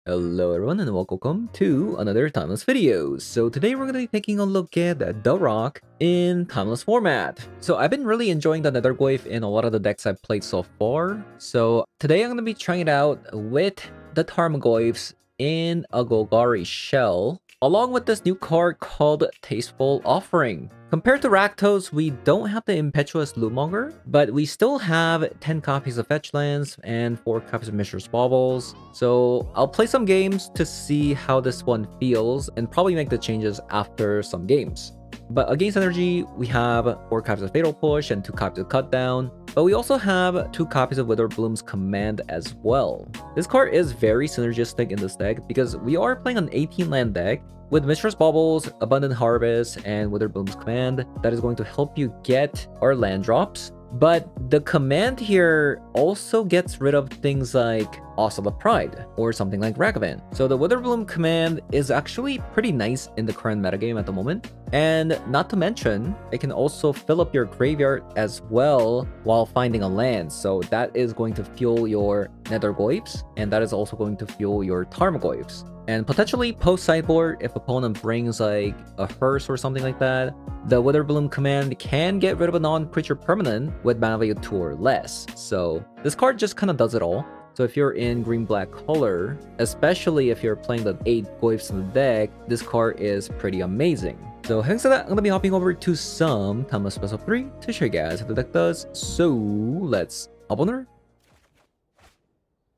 Hello everyone and welcome to another Timeless video. So today we're going to be taking a look at the Rock in Timeless format. So I've been really enjoying the Nether Goyf in a lot of the decks I've played so far. So today I'm going to be trying it out with the Tarmogoyfs in a Golgari shell, along with this new card called Tasteful Offering. Compared to Rakdos, we don't have the Impetuous Lootmonger, but we still have 10 copies of Fetch Lands and 4 copies of Mishra's Baubles. So I'll play some games to see how this one feels and probably make the changes after some games. But against Energy, we have 4 copies of Fatal Push and 2 copies of Cut Down. But we also have 2 copies of Witherbloom's Command as well. This card is very synergistic in this deck because we are playing an 18 land deck with Mishra's Baubles, Abundant Harvest, and Witherbloom's Command that is going to help you get our land drops. But the command here also gets rid of things like Osala Pride or something like Ragavan. So the Witherbloom command is actually pretty nice in the current metagame at the moment. And not to mention, it can also fill up your graveyard as well while finding a land. So that is going to fuel your Nether Goyfs, and that is also going to fuel your Tarmogoyfs. And potentially post sideboard, if opponent brings like a hearse or something like that, the Witherbloom command can get rid of a non-creature permanent with mana value 2 or less. So this card just kind of does it all. So if you're in green-black color, especially if you're playing the 8 Goyfs in the deck, this card is pretty amazing. So having said that, I'm going to be hopping over to some Timeless Best of 3 to show you guys how the deck does. So let's hop on there.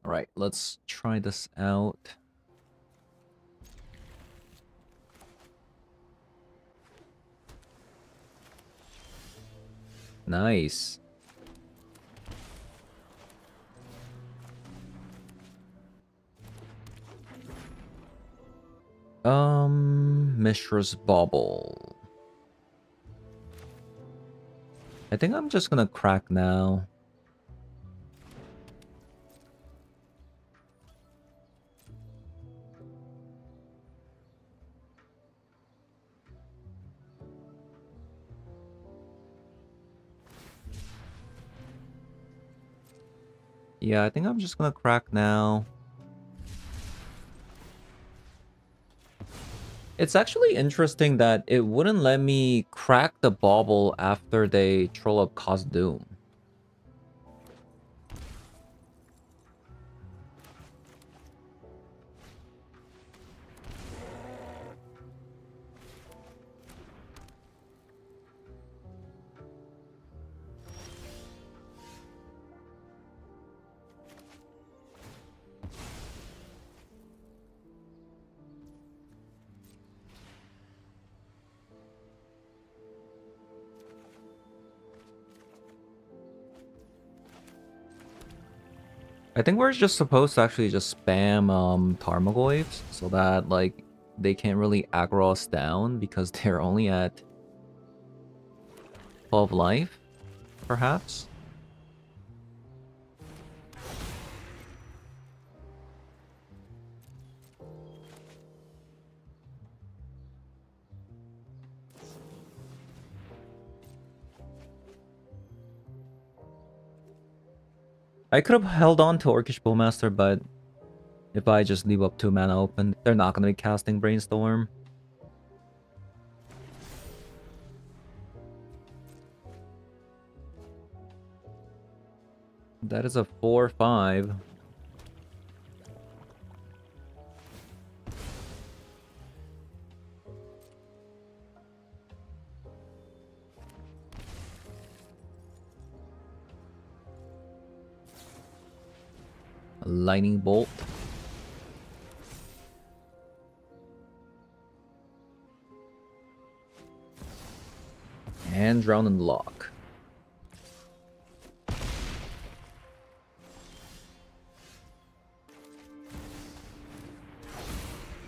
Alright, let's try this out. Nice. Mishra's Bauble. I think I'm just gonna crack now. Yeah, I think I'm just gonna crack now. It's actually interesting that it wouldn't let me crack the bauble after they troll up Cause Doom. I think we're just supposed to actually just spam Tarmogoyfs so that like they can't really aggro us down because they're only at 12 life, perhaps. I could have held on to Orcish Bowmaster, but if I just leave up 2 mana open, they're not going to be casting Brainstorm. That is a 4/5. A lightning bolt. And drown and lock.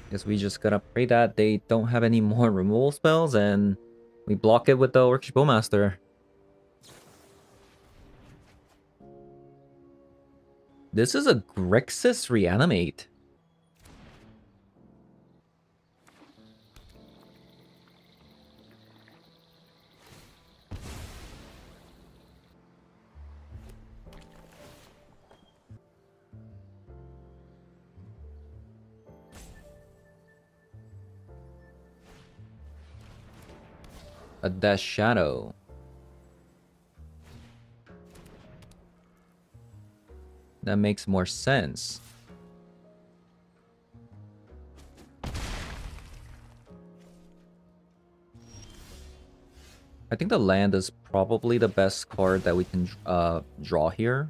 Guess we just gotta pray that they don't have any more removal spells and we block it with the Orcish Bowmaster. This is a Grixis Reanimate. A Death Shadow. That makes more sense. I think the land is probably the best card that we can draw here.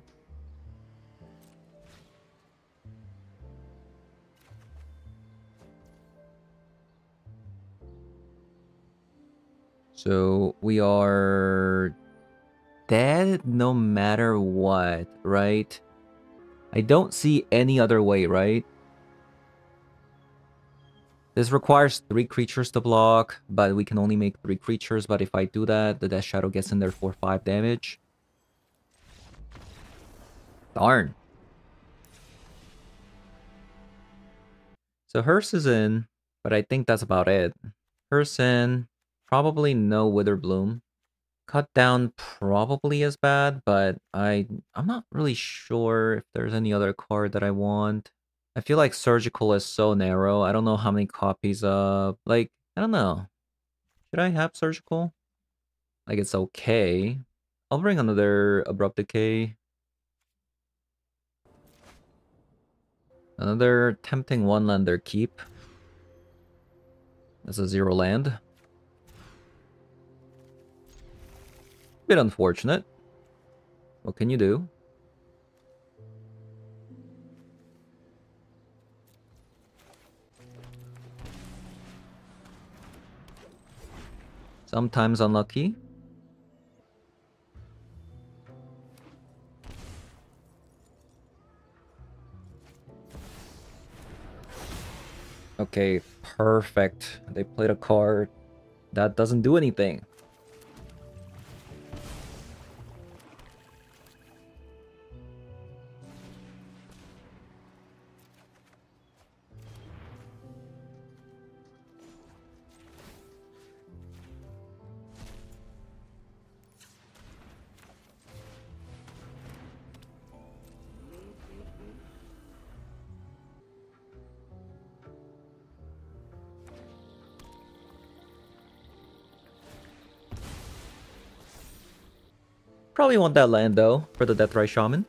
So we are dead no matter what, right? I don't see any other way, right? This requires 3 creatures to block, but we can only make 3 creatures. But if I do that, the Death Shadow gets in there for 5 damage. Darn. So Hearse is in, but I think that's about it. Hearse in, probably no Witherbloom. Cut down probably is bad, but I'm not really sure if there's any other card that I want. I feel like Surgical is so narrow. I don't know how many copies of... Like, I don't know. Should I have Surgical? Like, it's okay. I'll bring another Abrupt Decay. Another Tempting One-lander Keep. That's a 0 land. Bit unfortunate. What can you do? Sometimes unlucky. Okay, perfect. They played a card that doesn't do anything. Probably want that land though for the Deathrise Shaman.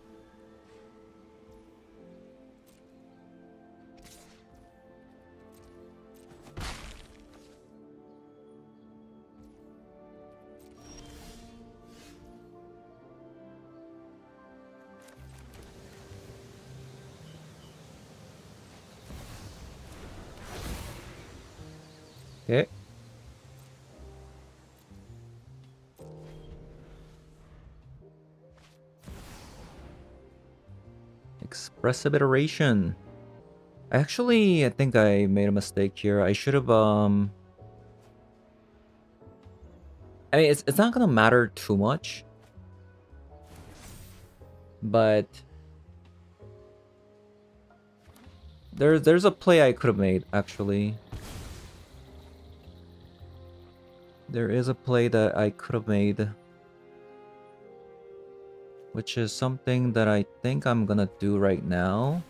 Okay. Expressive Iteration. Actually, I think I made a mistake here. I should have, I mean, it's not gonna matter too much. But... There's a play I could have made, actually. There is a play that I could have made. Which is something that I think I'm gonna do right now.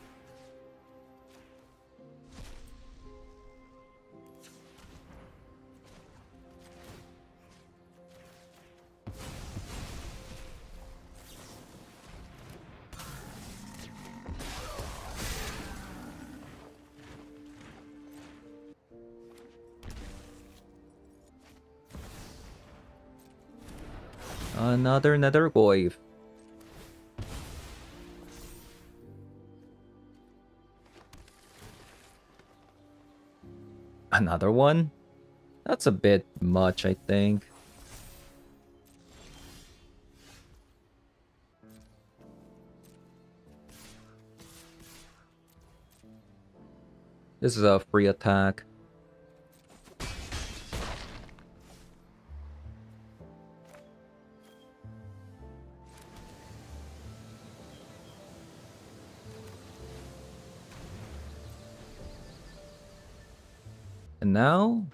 Another Nether Goyf. Another one? That's a bit much, I think. This is a free attack. And now,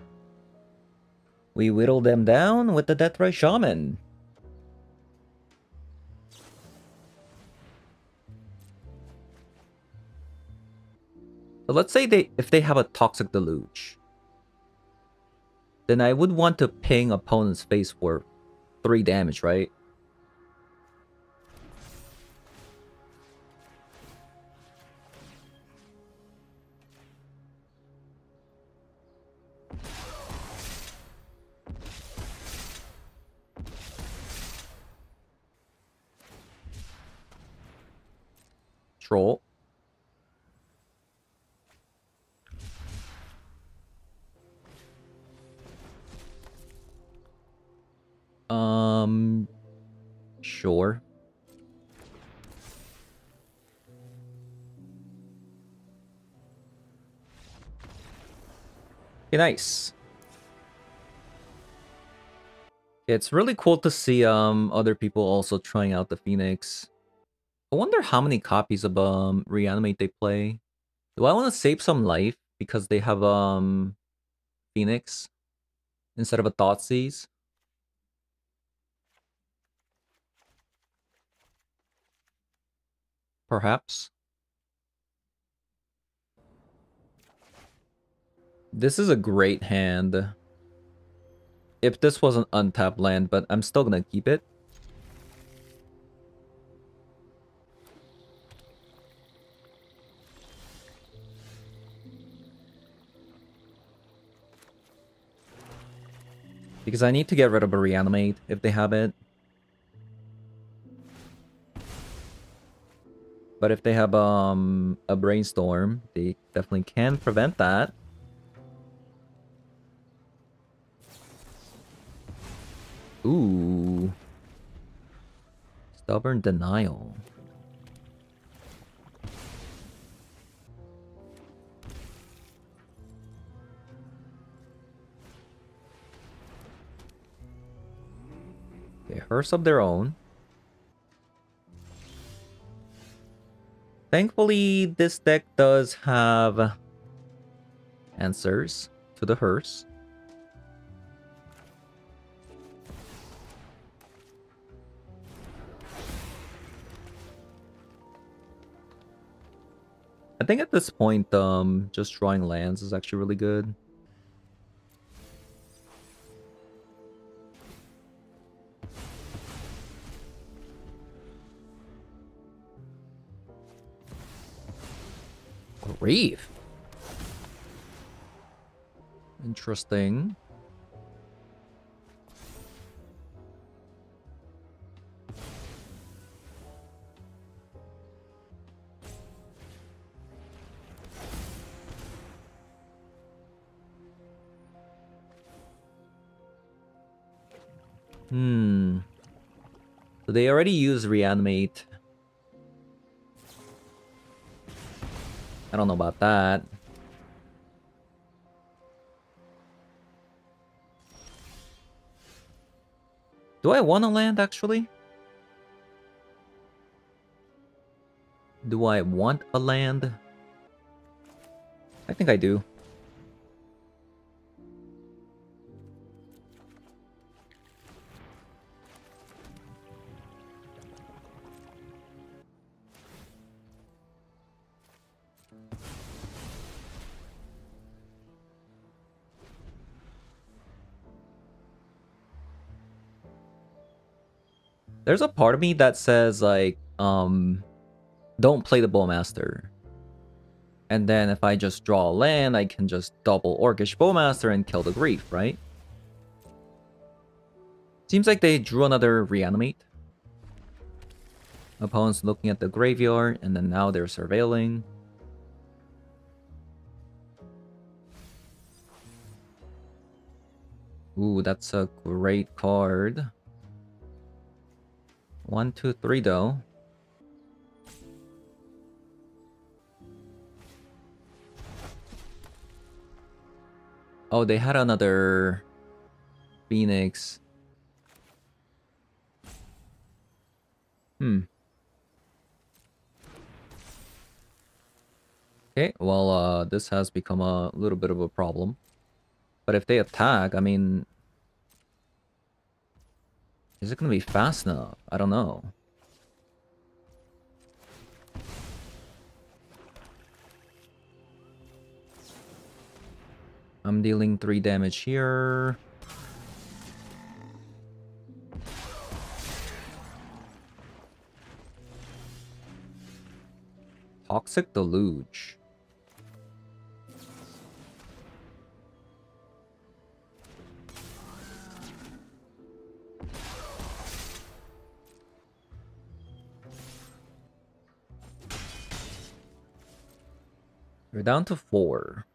we whittle them down with the Deathrise Shaman. So let's say if they have a Toxic Deluge. then I would want to ping opponent's face for 3 damage, right? Troll. Sure. Okay, nice. It's really cool to see other people also trying out the Phoenix. I wonder how many copies of Reanimate they play. Do I want to save some life because they have Phoenix instead of a Thoughtseize? Perhaps. This is a great hand. If this was an untapped land, but I'm still gonna keep it. Because I need to get rid of a Reanimate if they have it. But if they have a Brainstorm, they definitely can prevent that. Ooh. Stubborn Denial. Okay, Hearse of their own. Thankfully, this deck does have answers to the Hearse. I think at this point, just drawing lands is actually really good. Grief. Interesting. So they already use Reanimate. I don't know about that. Do I want to land, actually? Do I want a land? I think I do. There's a part of me that says, like, don't play the Bowmaster. And then if I just draw a land, I can just double Orcish Bowmaster and kill the Grief, right? Seems like they drew another Reanimate. Opponents looking at the graveyard, and then now they're surveilling. Ooh, that's a great card. 1, 2, 3 though. Oh, they had another Phoenix. Okay, well, this has become a little bit of a problem. But if they attack, I mean... Is it gonna be fast enough? I don't know. I'm dealing 3 damage here. Toxic Deluge. We're down to 4.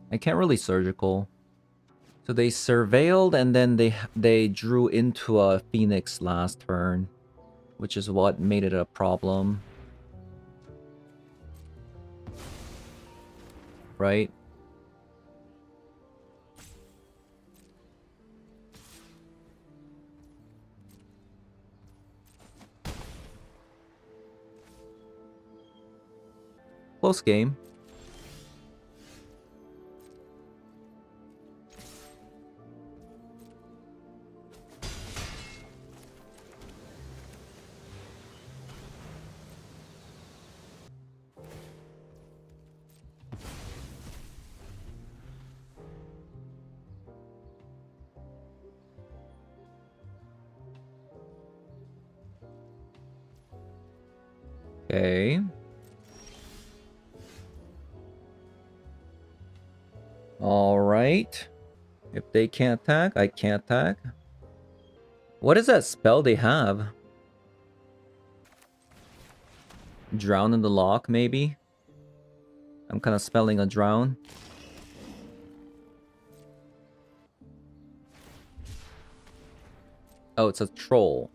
I can't really surgical. So they surveilled and then they drew into a Phoenix last turn, which is what made it a problem. Right? Close game. Okay. Alright. If they can't attack, I can't attack. What is that spell they have? Drown in the lock, maybe? I'm kind of spelling a drown. Oh, it's a troll.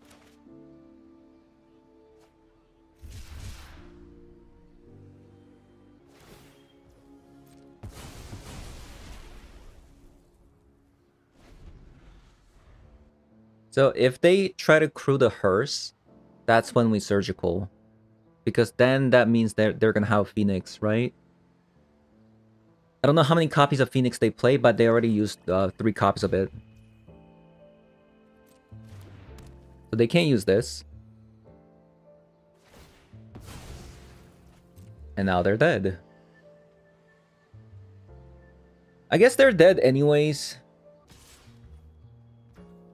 So if they try to crew the hearse, that's when we surgical. Because then that means they're gonna have Phoenix, right? I don't know how many copies of Phoenix they play, but they already used 3 copies of it. So they can't use this. And now they're dead. I guess they're dead anyways.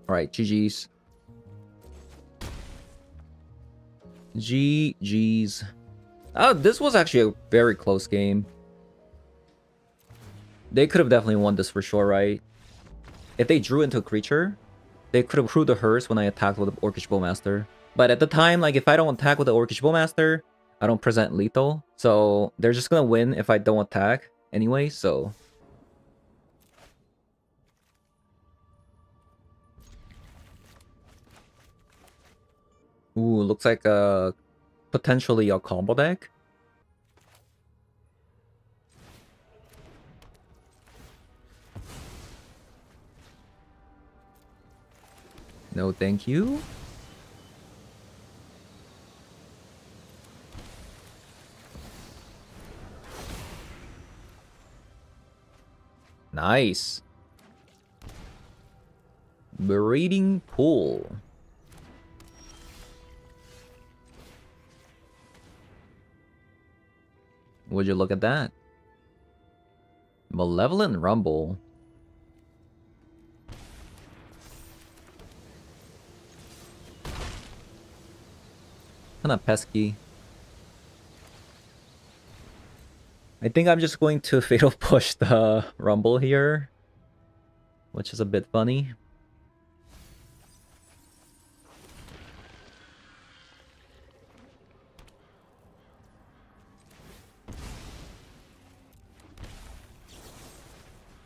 Alright, GG's. GG's. Oh, this was actually a very close game. They could have definitely won this for sure, right? If they drew into a creature, they could have crewed the hearse when I attacked with the Orcish Bowmaster. But at the time, like, if I don't attack with the Orcish Bowmaster, I don't present lethal. So they're just gonna win if I don't attack anyway, so... Ooh, looks like potentially a combo deck. No, thank you. Nice. Breeding Pool. Would you look at that? Malevolent Rumble. Kinda pesky. I think I'm just going to Fatal Push the Rumble here, which is a bit funny.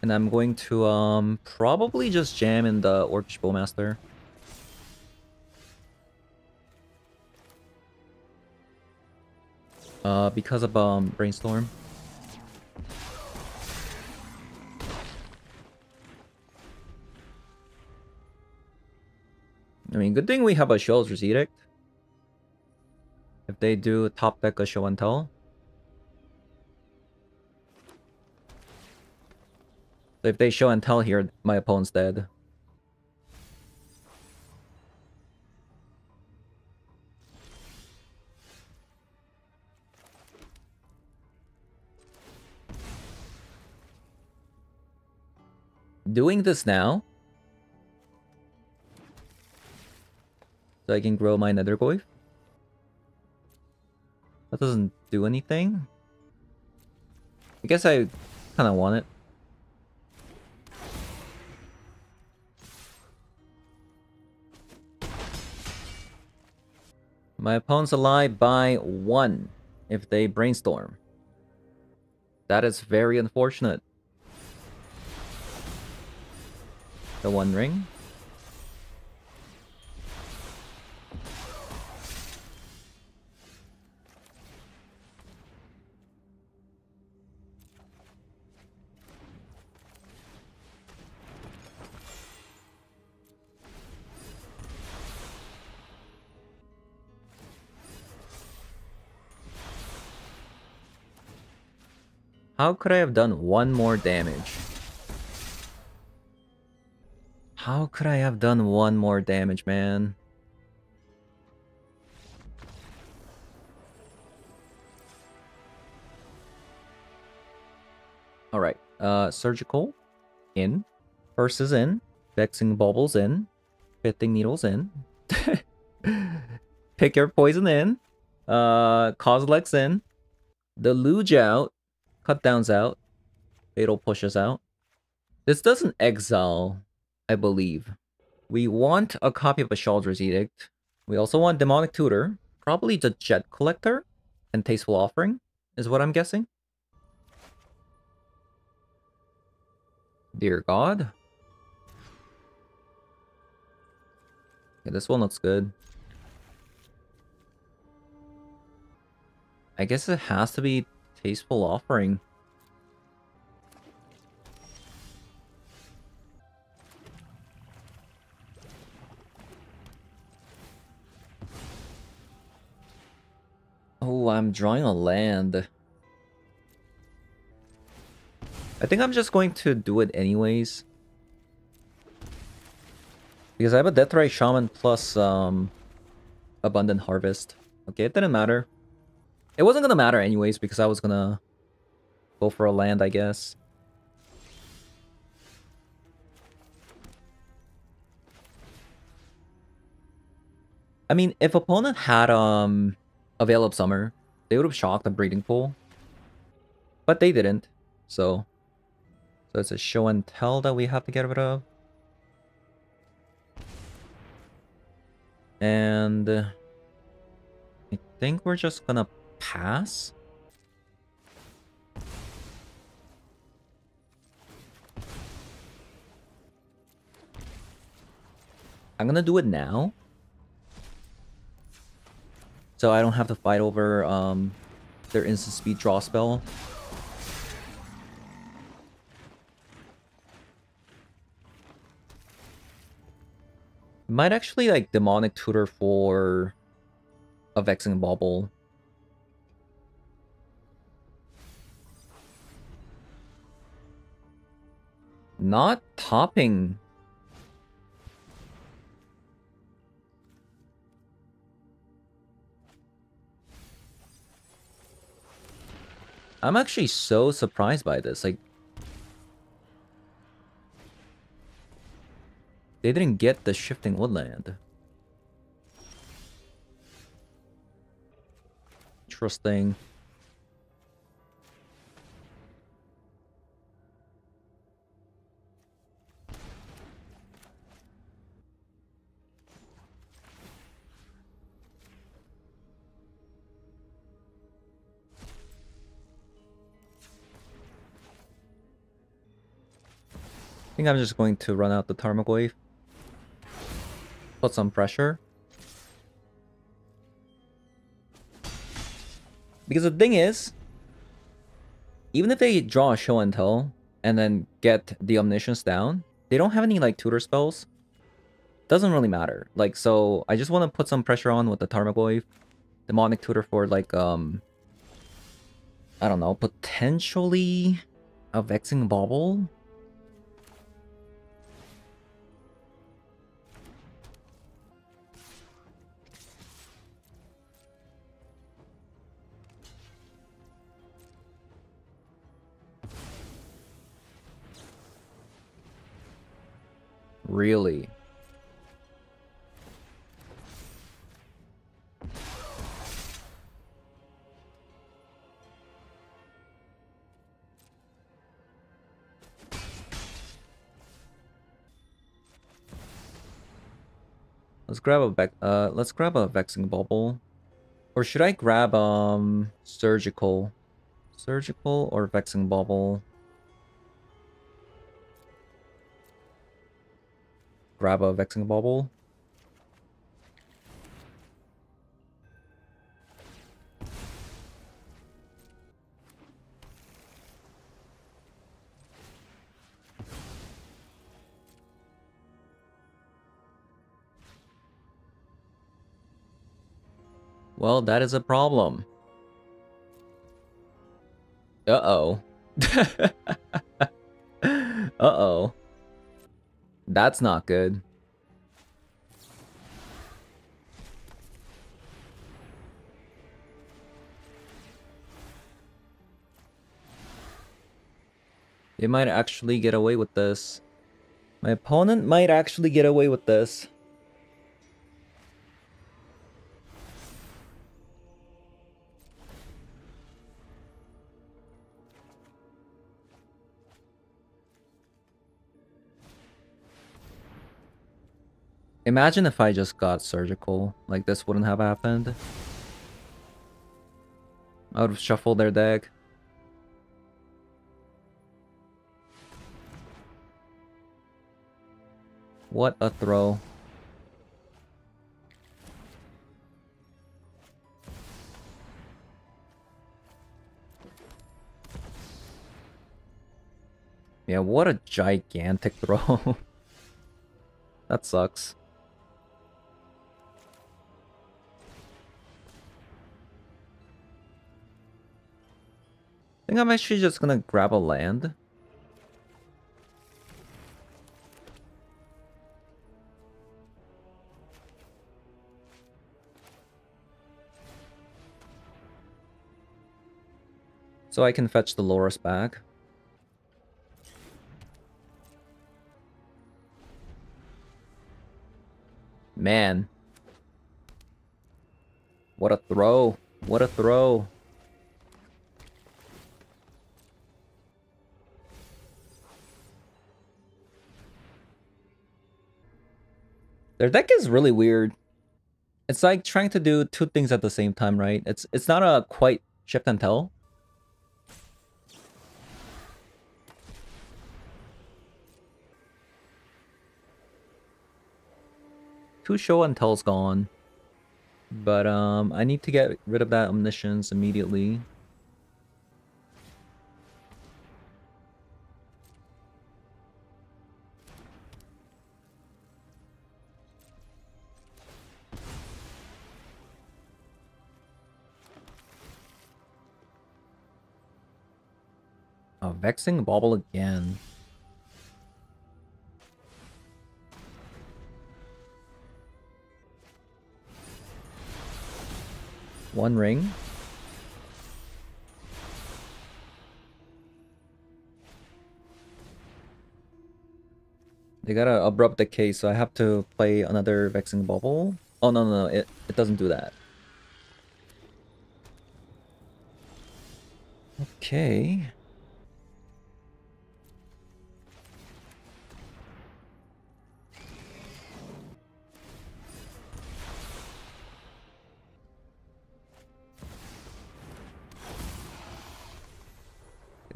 And I'm going to probably just jam in the Orcish Bowmaster. Because of Brainstorm. I mean, good thing we have a Shell's Edict. If they do top deck a show and tell. So if they show and tell here, my opponent's dead. doing this now so I can grow my nether Goyf. That doesn't do anything. I guess I kind of want it. My opponent's alive by 1 if they brainstorm. That is very unfortunate. The 1 ring. How could I have done 1 more damage? How could I have done 1 more damage, man? Alright, Surgical, in. Curse is in. Vexing Baubles in. Fitting Needles in. Pick Your Poison in. Kozilek's in. Deluge out. Cut Downs out. Fatal Pushes out. This doesn't exile, I believe. We want a copy of Ashaldra's Edict. We also want Demonic Tutor. Probably the Jet Collector and Tasteful Offering is what I'm guessing. Dear God. Okay, this one looks good. I guess it has to be Tasteful Offering. Oh, I'm drawing a land. I think I'm just going to do it anyways. Because I have a Deathray Shaman plus Abundant Harvest. Okay, it didn't matter. It wasn't gonna matter anyways because I was gonna go for a land, I guess. I mean, if opponent had a Veil of Summer, they would have shocked the Breeding Pool. But they didn't. So it's a show and tell that we have to get rid of. And I think we're just gonna pass. I'm gonna do it now. So I don't have to fight over their instant speed draw spell. Might actually like Demonic Tutor for a Vexing Bauble. Not topping. I'm actually so surprised by this. Like, they didn't get the Shifting Woodland. Interesting. I think I'm just going to run out the Tarmogoyf. Put some pressure. Because the thing is, even if they draw a show and tell and then get the Omniscience down, they don't have any like tutor spells. Doesn't really matter. Like, so I just want to put some pressure on with the Tarmogoyf. Demonic Tutor for like I don't know, potentially a Vexing Bauble. Really? Let's grab a Vexing Bubble. Or should I grab Surgical? Surgical or Vexing Bubble? Grab a Vexing Bubble. Well, that is a problem. Uh-oh. Uh-oh. That's not good. They might actually get away with this. My opponent might actually get away with this. Imagine if I just got Surgical. Like, this wouldn't have happened. I would have shuffled their deck. What a throw. Yeah, what a gigantic throw. That sucks. I think I'm actually just gonna grab a land. So I can fetch the Loris back. Man. What a throw. What a throw. Their deck is really weird. It's like trying to do two things at the same time, right? It's not a quite shift and tell. Two show and tell's gone. But I need to get rid of that Omniscience immediately. Oh, Vexing Bauble again. One ring. They got a Abrupt Decay, so I have to play another Vexing Bubble. Oh, no, it doesn't do that. Okay.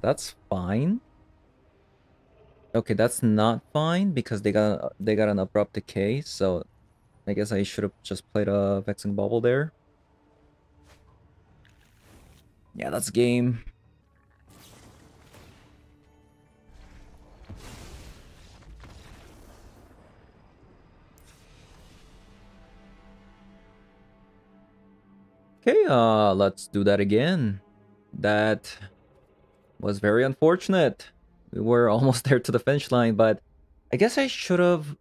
That's fine. Okay, that's not fine because they got an Abrupt Decay, so I guess I should have just played a Vexing Bubble there. Yeah, that's game. Okay, let's do that again. That was very unfortunate. We were almost there to the finish line, but I guess I should have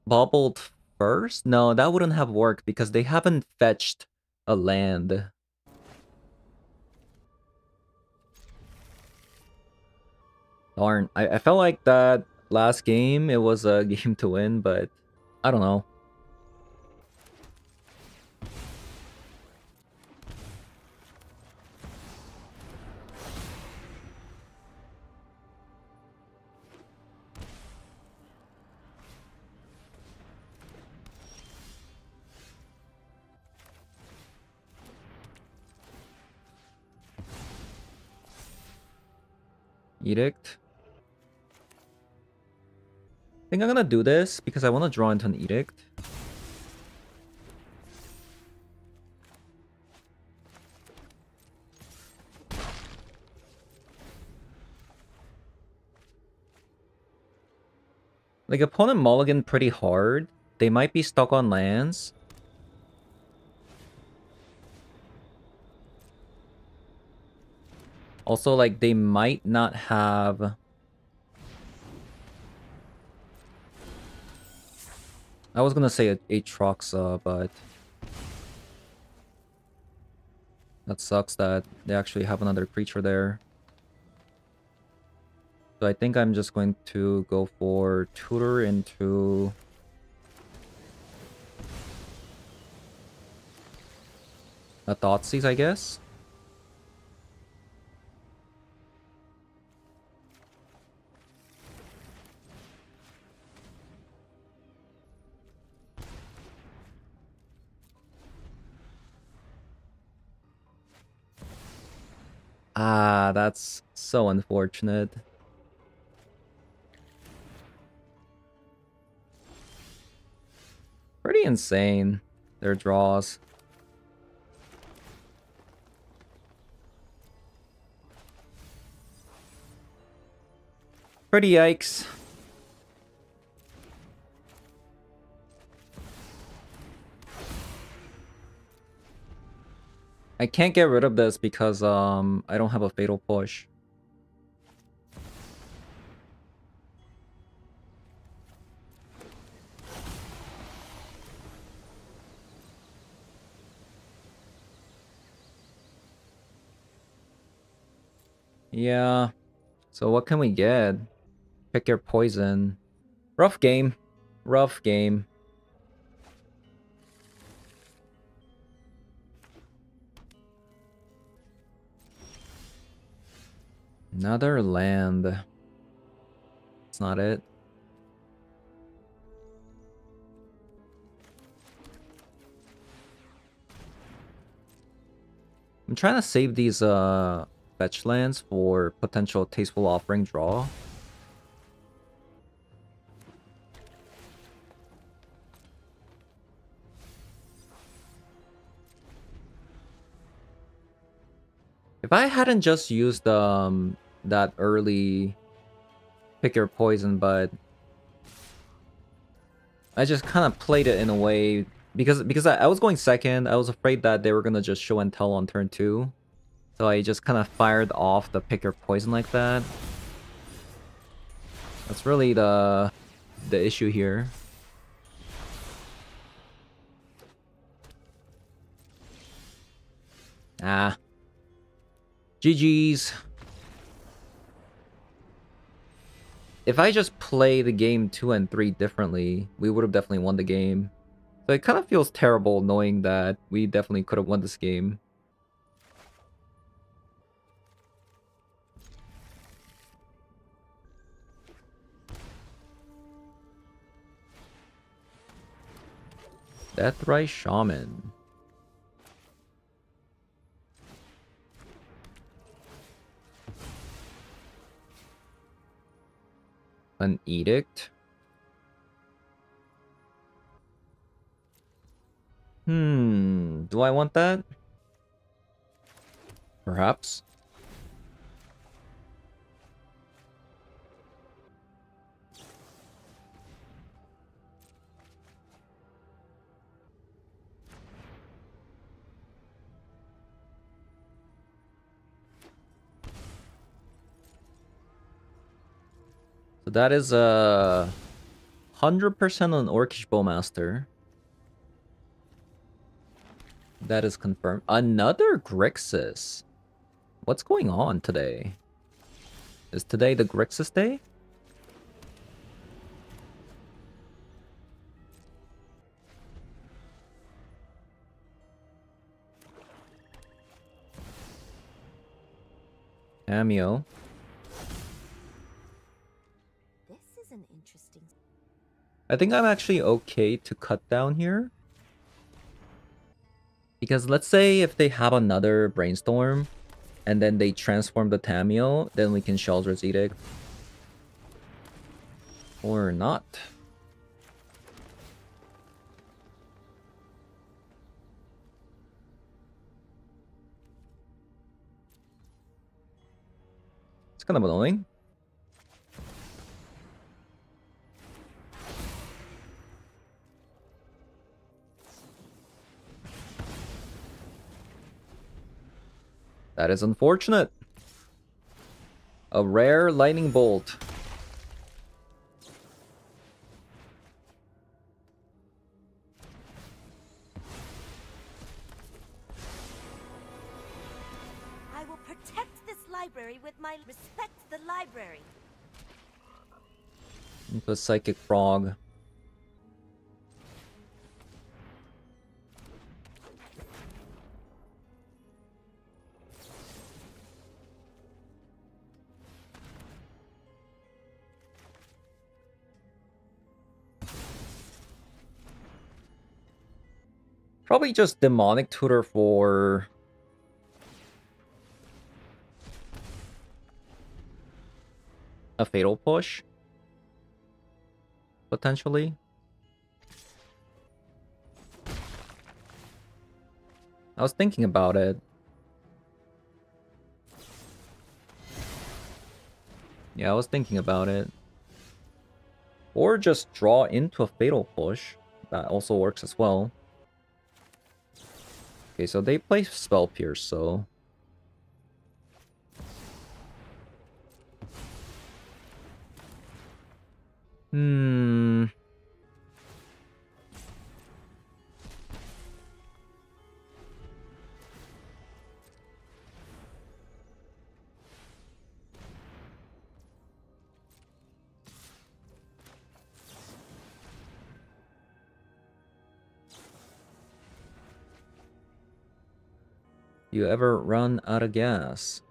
bobbled first? No, that wouldn't have worked because they haven't fetched a land. Darn, I felt like that last game, it was a game to win, but I don't know. Edict. I think I'm gonna do this because I want to draw into an Edict. Like, opponent mulligan pretty hard. They might be stuck on lands. Also, like, they might not have... I was gonna say a Troxa, but... that sucks that they actually have another creature there. So I think I'm just going to go for Tutor into... a Thoughtseize, I guess? Ah, that's so unfortunate. Pretty insane, their draws. Pretty yikes. I can't get rid of this because I don't have a Fatal Push. Yeah. So what can we get? Pick your poison. Rough game. Rough game. Another land. That's not it. I'm trying to save these fetch lands for potential Tasteful Offering draw. If I hadn't just used that early pick your poison, but I just kind of played it in a way because I was going second. I was afraid that they were gonna just show and tell on turn 2, so I just kind of fired off the pick your poison like that. That's really the issue here. Ah. GG's. If I just play the game 2 and 3 differently, we would have definitely won the game. So it kind of feels terrible knowing that we definitely could have won this game. Deathrise Shaman. An Edict. Do I want that? Perhaps. So that is 100% on Orcish Bowmaster. That is confirmed. Another Grixis. What's going on today? Is today the Grixis day? Cameo. This is an interesting. I think I'm actually okay to cut down here. Because let's say if they have another Brainstorm, and then they transform the Tameo, then we can Sheldred's Edict. Or not. It's kind of annoying. That is unfortunate. A rare lightning bolt. I will protect this library with my respect the library. Into a Psychic Frog. Probably just Demonic Tutor for... a Fatal Push. Potentially. I was thinking about it. Yeah, I was thinking about it. Or just draw into a Fatal Push. That also works as well. Okay, so they play Spell Pierce, so... You ever run out of gas?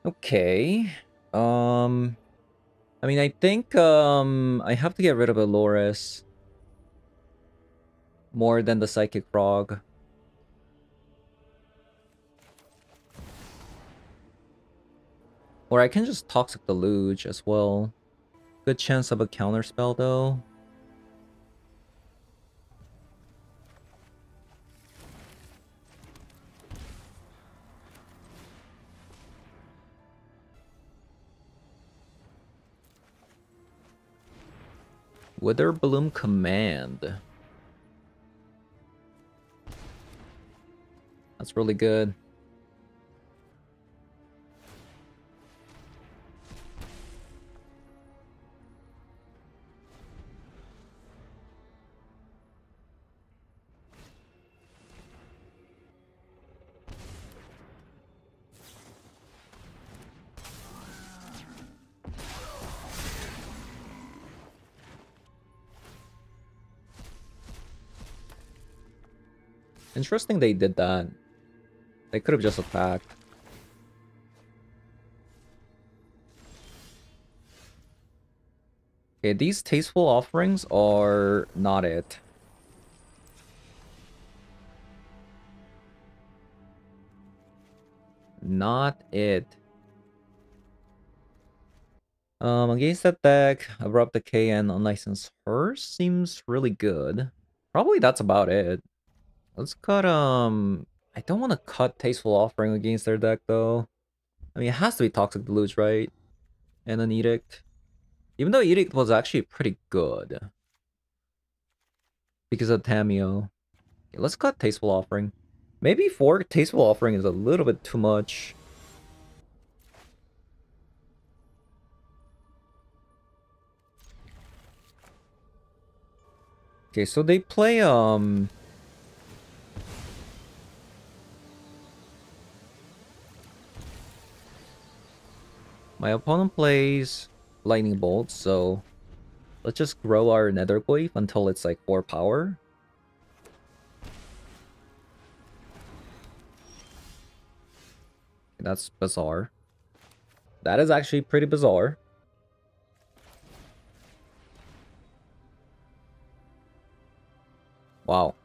Okay. I mean, I think, I have to get rid of Aloris. More than the Psychic Frog. Or I can just Toxic Deluge as well. Good chance of a counterspell, though. Wither Bloom Command. That's really good. Interesting they did that. They could have just attacked. Okay, these Tasteful Offerings are not it. Not it. Against that deck, Abrupt Decay and Unlicensed Hearse seems really good. Probably that's about it. Let's cut, I don't want to cut Tasteful Offering against their deck, though. I mean, it has to be Toxic Deluge, right? And an Edict. Even though Edict was actually pretty good. because of Tamio. Okay, let's cut Tasteful Offering. Maybe 4 Tasteful Offering is a little bit too much. Okay, so they play my opponent plays Lightning Bolt, so let's just grow our Nether Goyf until it's like 4 power. That's bizarre. That is actually pretty bizarre. Wow.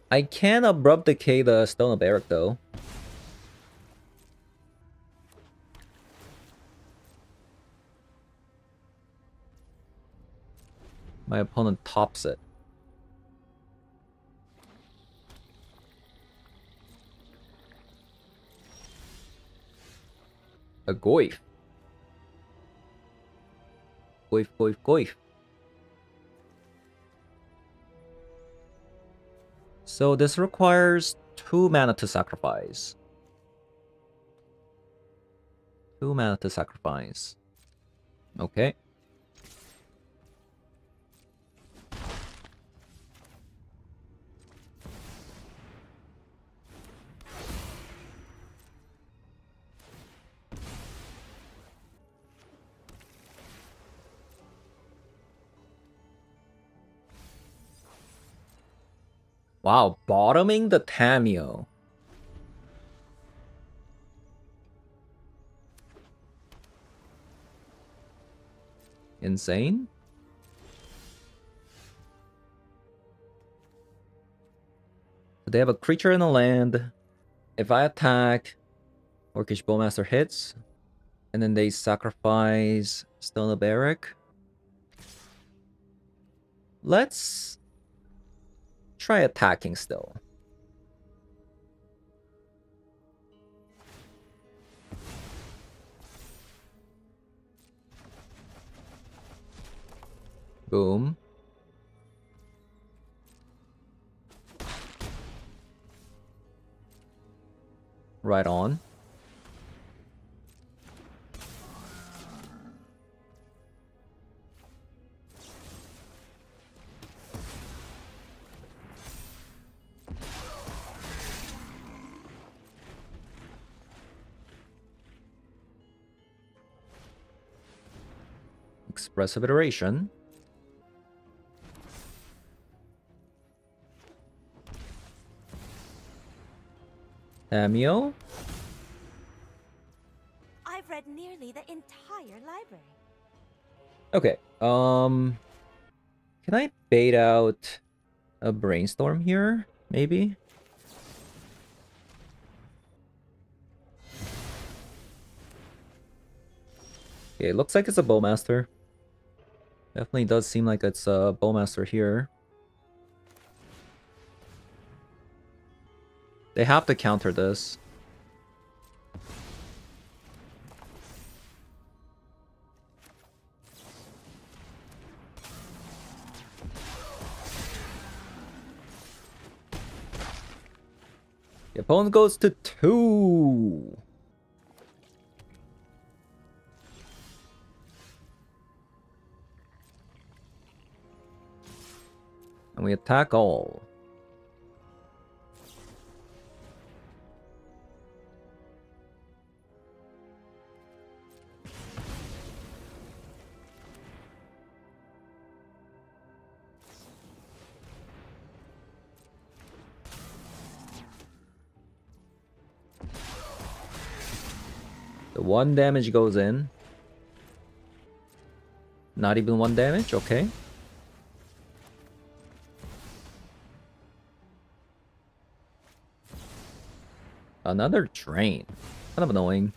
I can abrupt decay the Stone of Eric though. My opponent tops it. A Goyf. Goyf, Goyf, Goyf. So this requires 2 mana to sacrifice. 2 mana to sacrifice. Okay. Wow, bottoming the Tamio. Insane. They have a creature in the land. If I attack, Orcish Bowmaster hits, and then they sacrifice Stone of Eric. Let's try attacking still. Boom. Right on. Expressive Iteration. Tamio. I've read nearly the entire library. Okay, can I bait out a Brainstorm here, maybe? Okay, it looks like it's a Bowmaster. Definitely does seem like it's a Bowmaster here. They have to counter this. The opponent goes to 2. And we attack all. The 1 damage goes in. Not even 1 damage, okay. Another drain. Kind of annoying.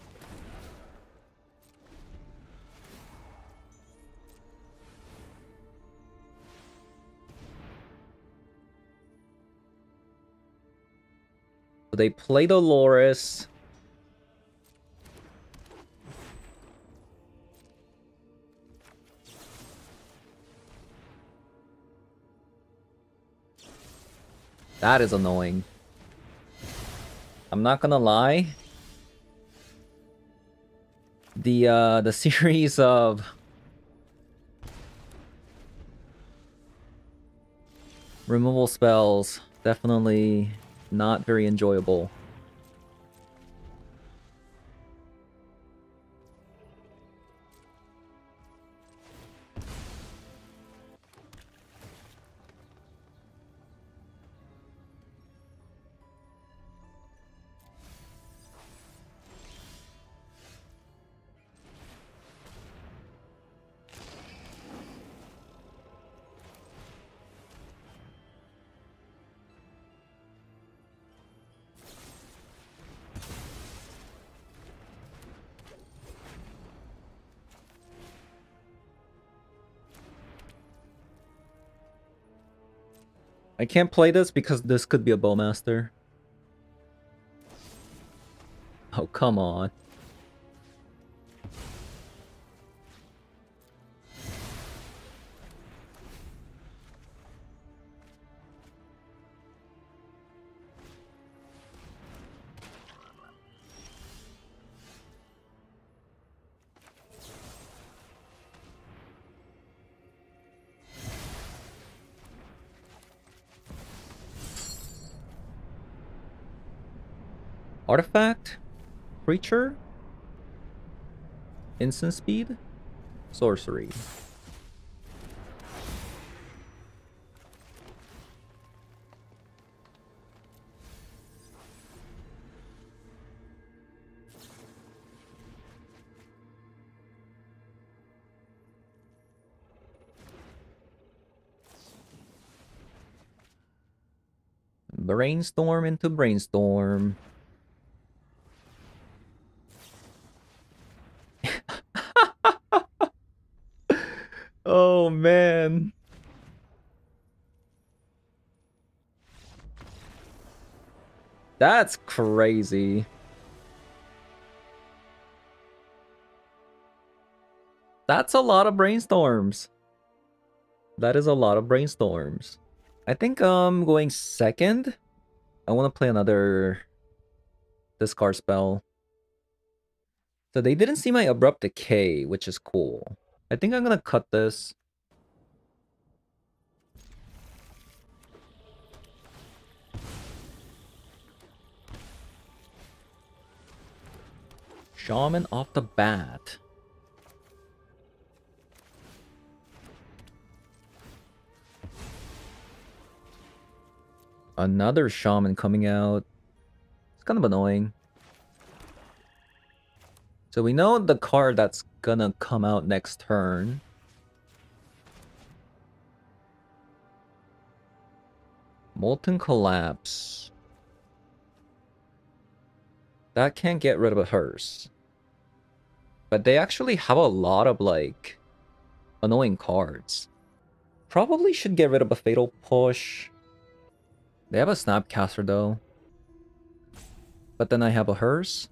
So they play the Loris. That is annoying. I'm not gonna lie. The series of removal spells definitely not very enjoyable. I can't play this because this could be a Bowmaster. Oh, come on. Artifact? Creature? Instant speed? Sorcery. Brainstorm into brainstorm. Oh, man. That's crazy. That's a lot of brainstorms. That is a lot of brainstorms. I think I'm going second. I want to play another discard spell. So they didn't see my Abrupt Decay, which is cool. I think I'm gonna cut this. Shaman off the bat. Another Shaman coming out. It's kind of annoying. So we know the card that's gonna come out next turn. Molten Collapse. That can't get rid of a hearse. But they actually have a lot of, like, annoying cards. Probably should get rid of a Fatal Push. They have a Snapcaster, though. But then I have a hearse.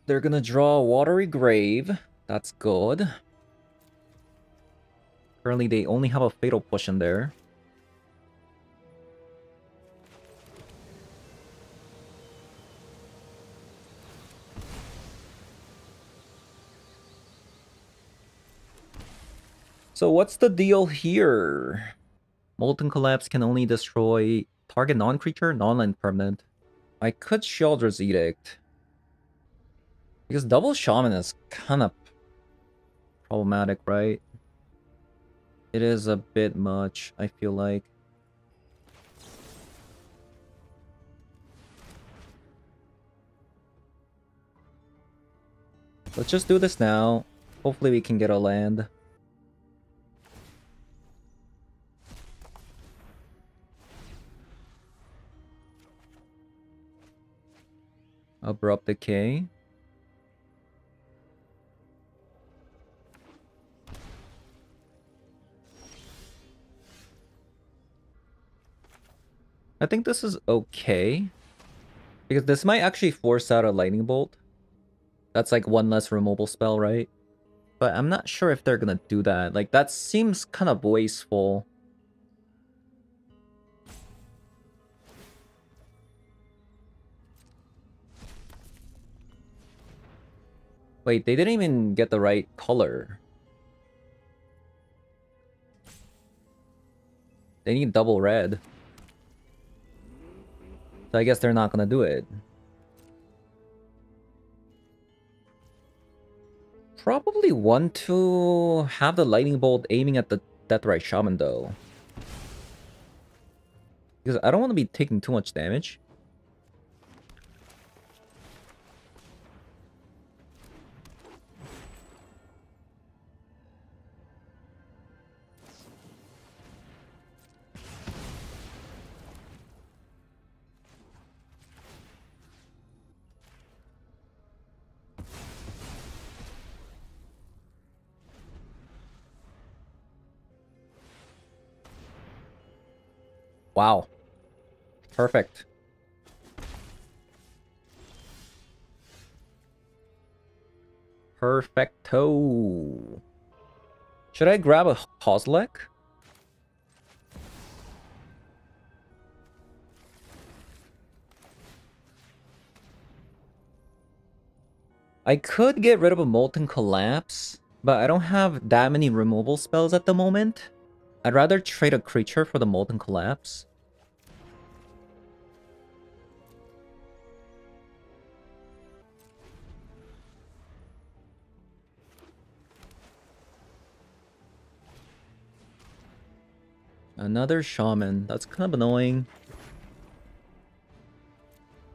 They're gonna draw a Watery Grave. That's good. Currently, they only have a Fatal Push in there. So what's the deal here? Molten Collapse can only destroy target non-creature, non-land permanent. I could Sheoldred's Edict. Because double shaman is kind of problematic, right? It is a bit much, I feel like. Let's just do this now. Hopefully we can get a land. Abrupt Decay. I think this is okay. Because this might actually force out a Lightning Bolt. That's like one less removal spell, right? But I'm not sure if they're gonna do that. Like, that seems kind of wasteful. Wait, they didn't even get the right color. They need double red. So I guess they're not gonna do it. Probably want to have the Lightning Bolt aiming at the Deathrite Shaman, though. Because I don't want to be taking too much damage. Wow. Perfect. Perfecto. Should I grab a Kozilek? I could get rid of a Molten Collapse, but I don't have that many removal spells at the moment. I'd rather trade a creature for the Molten Collapse. Another Shaman. That's kind of annoying.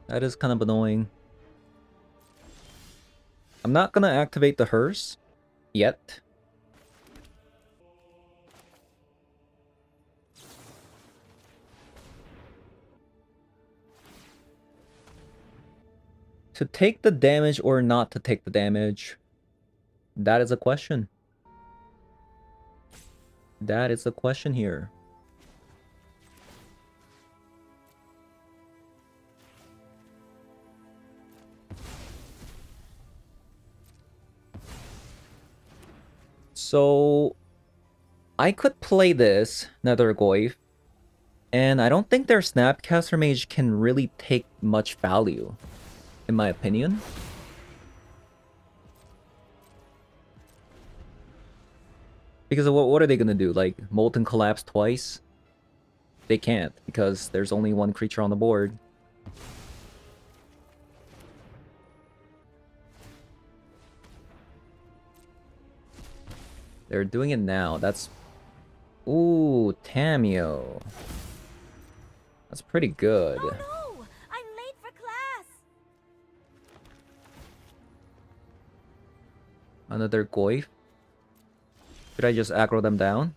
That is kind of annoying. I'm not gonna activate the Hearse yet. To take the damage or not to take the damage? That is a question. That is the question here. So I could play this Nether Goyf, and I don't think their Snapcaster Mage can really take much value, in my opinion. Because what are they gonna do? Like, Molten Collapse twice? They can't, because there's only one creature on the board. They're doing it now. That's... Ooh, Tamio. That's pretty good. Oh no! I'm late for class! Another Goyf. Should I just aggro them down?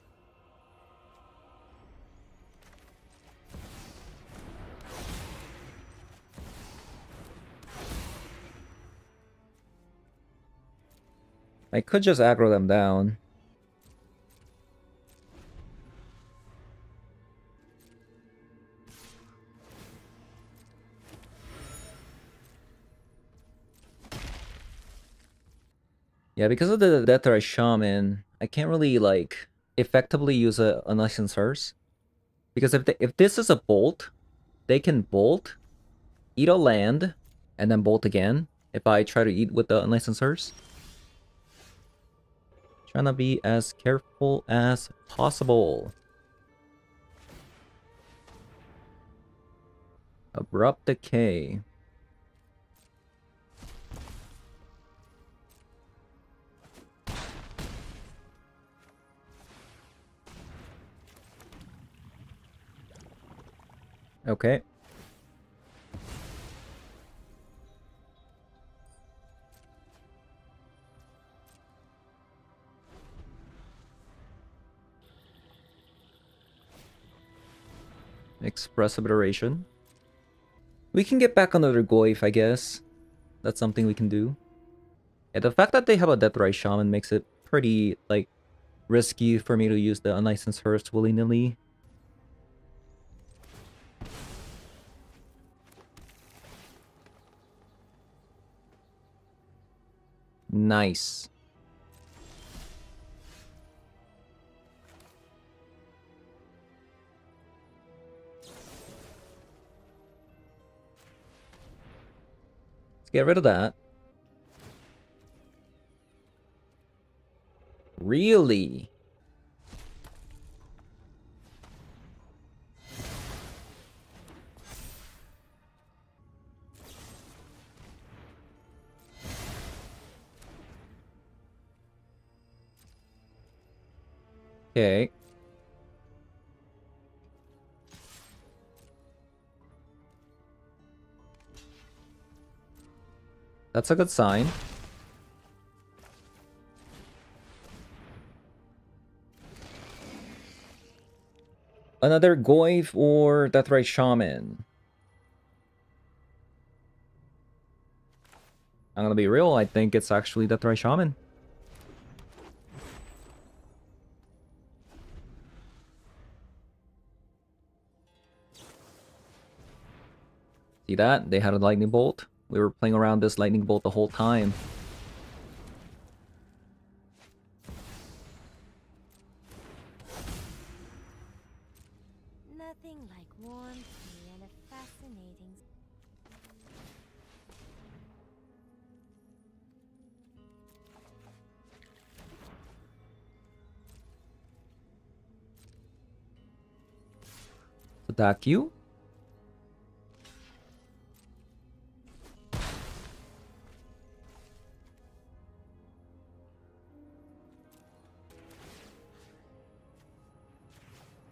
I could just aggro them down. Yeah, because of the Deathrite Shaman, I can't really, like, effectively use a Unlicensed Hearse. Because if this is a bolt, they can bolt, eat a land, and then bolt again if I try to eat with the Unlicensed Hearse. Trying to be as careful as possible. Abrupt Decay. Okay. Expressive iteration. We can get back another Goyf, I guess. That's something we can do. Yeah, the fact that they have a Deathrise Shaman makes it pretty, like, risky for me to use the Unlicensed Hearse willy-nilly. Nice. Let's get rid of that. Really? Okay. That's a good sign. Another Goyf or Deathrise Shaman? I'm gonna be real, I think it's actually Deathrise Shaman. See that? They had a lightning bolt. We were playing around this lightning bolt the whole time. Nothing like warm tea and a fascinating... Attack you.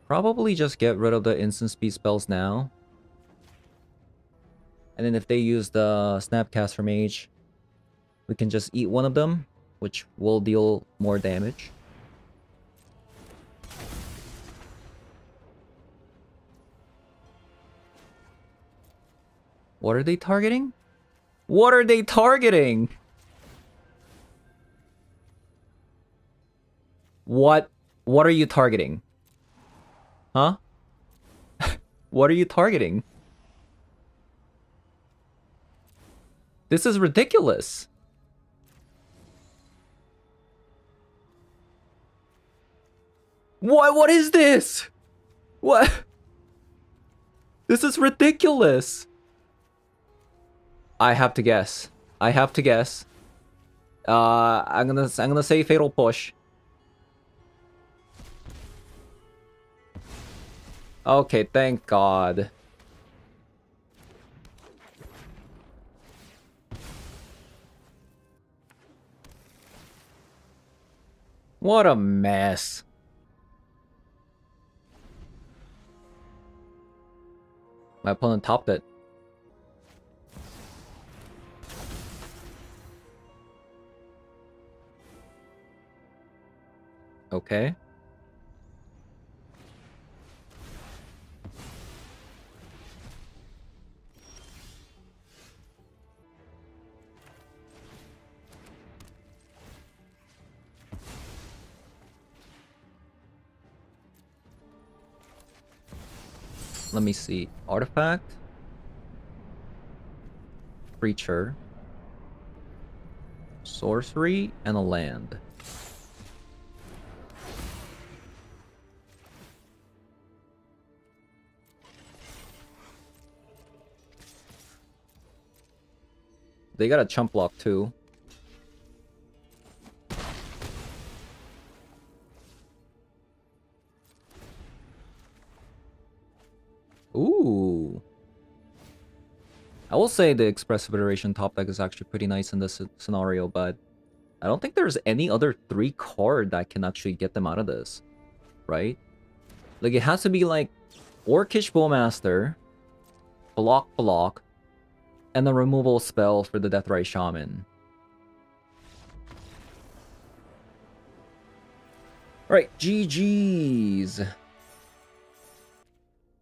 Probably just get rid of the instant speed spells now. And then if they use the Snapcaster Mage, we can just eat one of them, which will deal more damage. What are they targeting? What are they targeting? What are you targeting? Huh? What are you targeting? This is ridiculous. What is this? What? This is ridiculous. I have to guess. I have to guess. I'm gonna say Fatal Push. Okay, thank God. What a mess. My opponent topped it. Okay. Let me see. Artifact. Creature. Sorcery and a land. They got a chump block too. Ooh. I will say the Expressive Iteration top deck is actually pretty nice in this scenario, but I don't think there's any other 3 card that can actually get them out of this, right? Like, it has to be like Orcish Bowmaster, block, and a removal spell for the Deathray Shaman. Alright, GG's.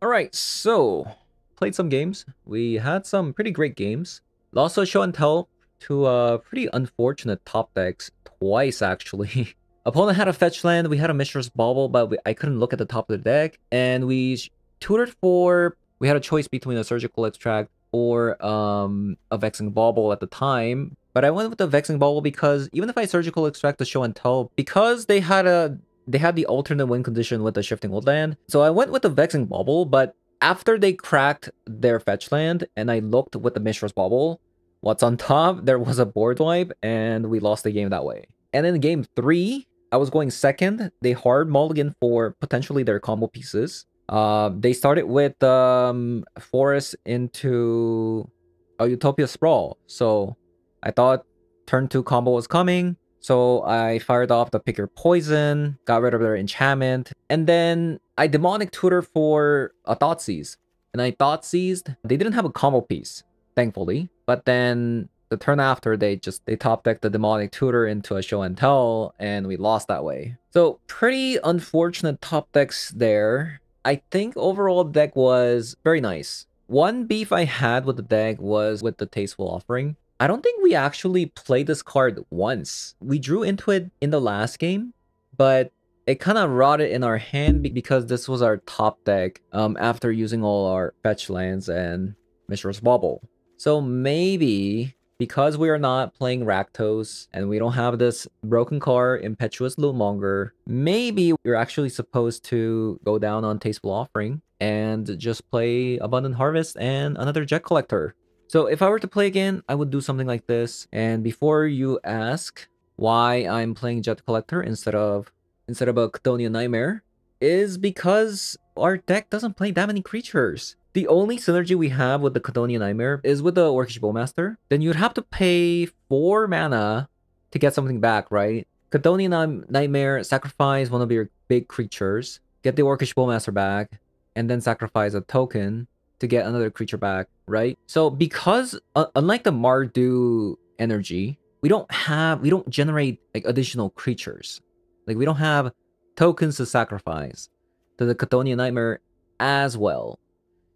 Alright, so played some games. We had some pretty great games. Lost a show and tell to pretty unfortunate top decks twice actually. Opponent had a fetch land, we had a Mishra's Bauble, but I couldn't look at the top of the deck, and we tutored for... We had a choice between a Surgical Extract or a Vexing Bauble at the time, but I went with the Vexing Bauble because even if I Surgical Extract the show and tell, because they had the alternate win condition with the Shifting Woodland, so I went with the Vexing Bauble, but after they cracked their fetch land and I looked with the Mishra's Bauble, what's on top, there was a board wipe, and we lost the game that way. And in game 3, I was going second. They hard mulligan for potentially their combo pieces. They started with Forest into a Utopia Sprawl. So I thought turn 2 combo was coming. So I fired off the Pick Your Poison, got rid of their enchantment, and then I Demonic Tutor for a Thoughtseize. And I Thoughtseized. They didn't have a combo piece, thankfully. But then the turn after, they top decked the Demonic Tutor into a show and tell, and we lost that way. So pretty unfortunate top decks there. I think overall deck was very nice. One beef I had with the deck was with the Tasteful Offering. I don't think we actually played this card once. We drew into it in the last game, but it kind of rotted in our hand because this was our top deck after using all our fetch lands and Mishra's Bauble. So maybe because we are not playing Rakdos and we don't have this broken card, Impetuous Lootmonger, maybe we're actually supposed to go down on Tasteful Offering and just play Abundant Harvest and another Jet Collector. So if I were to play again, I would do something like this. And before you ask why I'm playing Jet Collector instead of a Chthonian Nightmare, is because our deck doesn't play that many creatures. The only synergy we have with the Chthonian Nightmare is with the Orcish Bowmaster. Then you'd have to pay 4 mana to get something back, right? Chthonian Nightmare, sacrifice one of your big creatures, get the Orcish Bowmaster back, and then sacrifice a token to get another creature back, right? So because unlike the Mardu energy, we don't generate like additional creatures. Like we don't have tokens to sacrifice to the Chthonian Nightmare as well.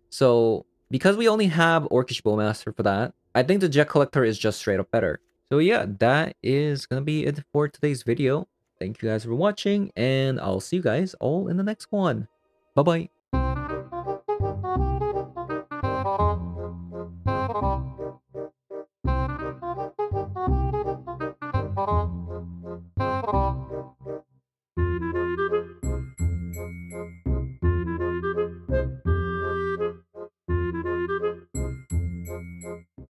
So because we only have Orcish Bowmaster for that, I think the Jet Collector is just straight up better. So yeah, that is gonna be it for today's video. Thank you guys for watching, and I'll see you guys all in the next one. Bye-bye.